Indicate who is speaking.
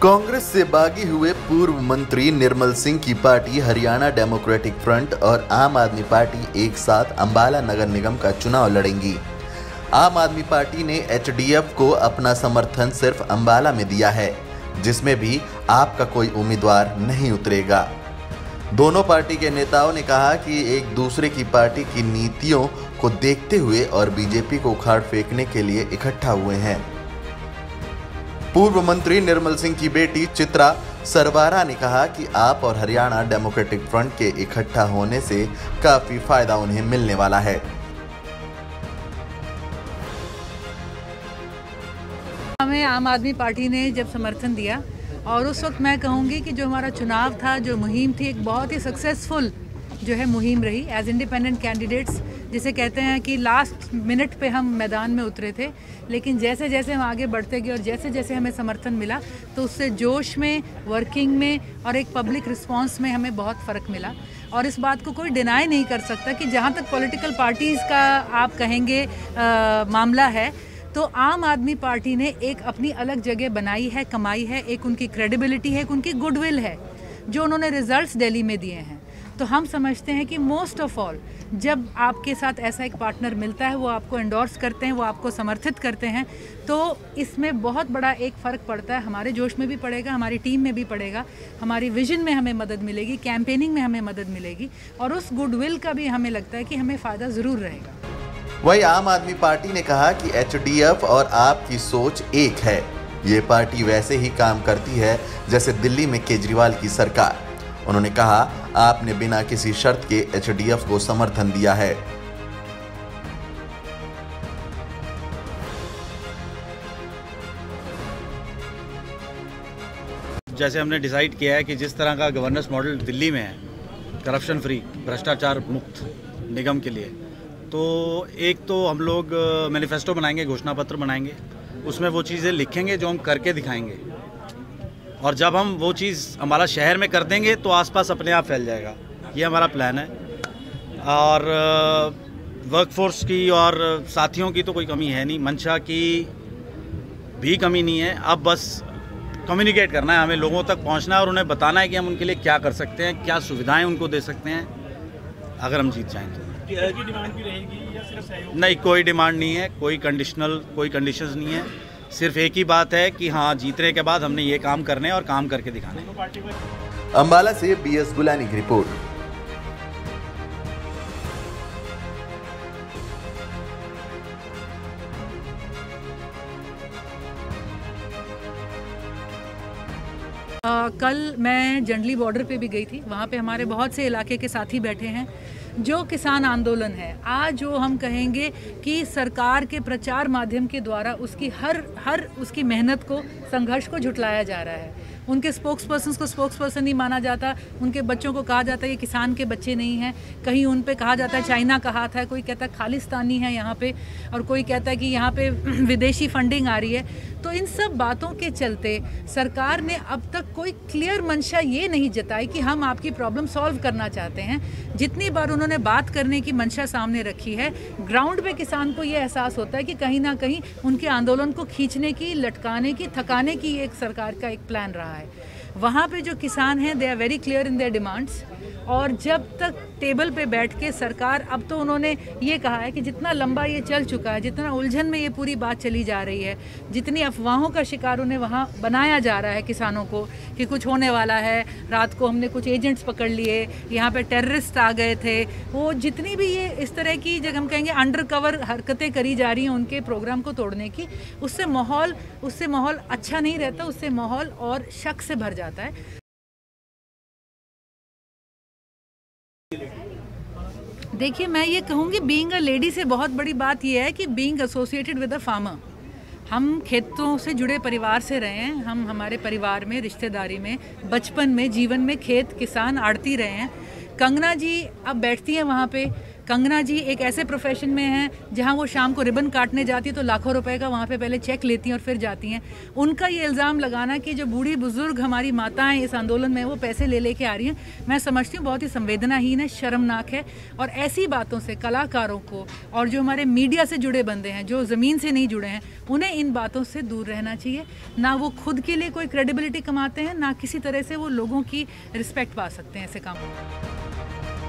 Speaker 1: कांग्रेस से बागी हुए पूर्व मंत्री निर्मल सिंह की पार्टी हरियाणा डेमोक्रेटिक फ्रंट और आम आदमी पार्टी एक साथ अंबाला नगर निगम का चुनाव लड़ेंगी। आम आदमी पार्टी ने एचडीएफ को अपना समर्थन सिर्फ अंबाला में दिया है, जिसमें भी आपका कोई उम्मीदवार नहीं उतरेगा। दोनों पार्टी के नेताओं ने कहा कि एक दूसरे की पार्टी की नीतियों को देखते हुए और बीजेपी को उखाड़ फेंकने के लिए इकट्ठा हुए हैं। पूर्व मंत्री निर्मल सिंह की बेटी चित्रा सरवारा ने कहा कि आप और हरियाणा डेमोक्रेटिक फ्रंट के इकट्ठा होने से काफी फायदा उन्हें मिलने वाला है।
Speaker 2: हमें आम आदमी पार्टी ने जब समर्थन दिया और उस वक्त मैं कहूँगी कि जो हमारा चुनाव था, जो मुहिम थी, एक बहुत ही सक्सेसफुल जो है मुहिम रही। एज इंडिपेंडेंट कैंडिडेट्स जिसे कहते हैं कि लास्ट मिनट पे हम मैदान में उतरे थे, लेकिन जैसे जैसे हम आगे बढ़ते गए और जैसे जैसे हमें समर्थन मिला तो उससे जोश में, वर्किंग में और एक पब्लिक रिस्पांस में हमें बहुत फ़र्क मिला। और इस बात को कोई डिनाई नहीं कर सकता कि जहाँ तक पॉलिटिकल पार्टीज़ का आप कहेंगे मामला है, तो आम आदमी पार्टी ने एक अपनी अलग जगह बनाई है, कमाई है, एक उनकी क्रेडिबिलिटी है, एक उनकी गुडविल है जो उन्होंने रिजल्ट्स दिल्ली में दिए हैं। तो हम समझते हैं कि मोस्ट ऑफ ऑल जब आपके साथ ऐसा एक पार्टनर मिलता है, वो आपको एंडोर्स करते हैं, वो आपको समर्थित करते हैं, तो इसमें बहुत बड़ा एक फ़र्क पड़ता है। हमारे जोश में भी पड़ेगा, हमारी टीम में भी पड़ेगा, हमारी विजन में हमें मदद मिलेगी, कैंपेनिंग में हमें मदद मिलेगी और उस गुडविल का भी हमें लगता है कि हमें फ़ायदा ज़रूर रहेगा।
Speaker 1: वहीं आम आदमी पार्टी ने कहा कि एचडीएफ और आपकी सोच एक है। ये पार्टी वैसे ही काम करती है जैसे दिल्ली में केजरीवाल की सरकार। उन्होंने कहा, आपने बिना किसी शर्त के एचडीएफ को समर्थन दिया है।
Speaker 3: जैसे हमने डिसाइड किया है कि जिस तरह का गवर्नेंस मॉडल दिल्ली में है, करप्शन फ्री, भ्रष्टाचार मुक्त निगम के लिए, तो एक तो हम लोग मैनिफेस्टो बनाएंगे, घोषणा पत्र बनाएंगे, उसमें वो चीज़ें लिखेंगे जो हम करके दिखाएंगे। और जब हम वो चीज़ अंबाला शहर में कर देंगे तो आसपास अपने आप फैल जाएगा। ये हमारा प्लान है। और वर्कफोर्स की और साथियों की तो कोई कमी है नहीं, मंशा की भी कमी नहीं है। अब बस कम्युनिकेट करना है, हमें लोगों तक पहुंचना है और उन्हें बताना है कि हम उनके लिए क्या कर सकते हैं, क्या सुविधाएं उनको दे सकते हैं अगर हम जीत जाएँ तो।
Speaker 4: की डिमांड भी रहेगी या सिर्फ सहयोग?
Speaker 3: नहीं, कोई डिमांड नहीं है, कोई कंडीशंस नहीं है। सिर्फ एक ही बात है कि हाँ, जीतने के बाद हमने ये काम करने और काम करके दिखाने।
Speaker 1: अंबाला से बीएस गुलानी की रिपोर्ट।
Speaker 2: कल मैं जंडली बॉर्डर पे भी गई थी। वहाँ पे हमारे बहुत से इलाके के साथी बैठे हैं। जो किसान आंदोलन है आज, जो हम कहेंगे कि सरकार के प्रचार माध्यम के द्वारा उसकी हर उसकी मेहनत को, संघर्ष को झुटलाया जा रहा है। उनके स्पोक्सपर्सन को स्पोक्सपर्सन नहीं माना जाता, उनके बच्चों को कहा जाता है ये किसान के बच्चे नहीं हैं, कहीं उन पे कहा जाता है चाइना का हाथ है, कोई कहता है खालिस्तानी है यहाँ पे, और कोई कहता है कि यहाँ पे विदेशी फंडिंग आ रही है। तो इन सब बातों के चलते सरकार ने अब तक कोई क्लियर मंशा ये नहीं जताई कि हम आपकी प्रॉब्लम सॉल्व करना चाहते हैं। जितनी बार उन्होंने बात करने की मंशा सामने रखी है, ग्राउंड पे किसान को ये एहसास होता है कि कहीं ना कहीं उनके आंदोलन को खींचने की, लटकाने की, थकाने की एक सरकार का एक प्लान रहा है। वहाँ पे जो किसान हैं, they are very clear in their demands. और जब तक टेबल पे बैठ के सरकार, अब तो उन्होंने ये कहा है कि जितना लंबा ये चल चुका है, जितना उलझन में ये पूरी बात चली जा रही है, जितनी अफवाहों का शिकार उन्हें वहाँ बनाया जा रहा है किसानों को कि कुछ होने वाला है, रात को हमने कुछ एजेंट्स पकड़ लिए, यहाँ पे टेररिस्ट आ गए थे, वो जितनी भी ये इस तरह की जगह हम कहेंगे अंडर कवर हरकतें करी जा रही हैं उनके प्रोग्राम को तोड़ने की, उससे माहौल अच्छा नहीं रहता, उससे माहौल और शक से भर जाता है। देखिए, मैं ये कहूँगी, बीइंग अ लेडी से बहुत बड़ी बात ये है कि being associated with a farmer, हम खेतों से जुड़े परिवार से रहे हैं। हम हमारे परिवार में, रिश्तेदारी में, बचपन में, जीवन में खेत, किसान, आड़ती रहे हैं। कंगना जी अब बैठती हैं वहाँ पे, कंगना जी एक ऐसे प्रोफेशन में हैं जहां वो शाम को रिबन काटने जाती है तो लाखों रुपए का वहां पे पहले चेक लेती हैं और फिर जाती हैं। उनका ये इल्ज़ाम लगाना कि जो बूढ़ी बुजुर्ग हमारी माताएं इस आंदोलन में वो पैसे ले लेके आ रही हैं, मैं समझती हूँ बहुत ही संवेदनाहीन है, शर्मनाक है। और ऐसी बातों से कलाकारों को और जो हमारे मीडिया से जुड़े बंदे हैं, जो ज़मीन से नहीं जुड़े हैं, उन्हें इन बातों से दूर रहना चाहिए। ना वो खुद के लिए कोई क्रेडिबिलिटी कमाते हैं, ना किसी तरह से वो लोगों की रिस्पेक्ट पा सकते हैं ऐसे कामों में।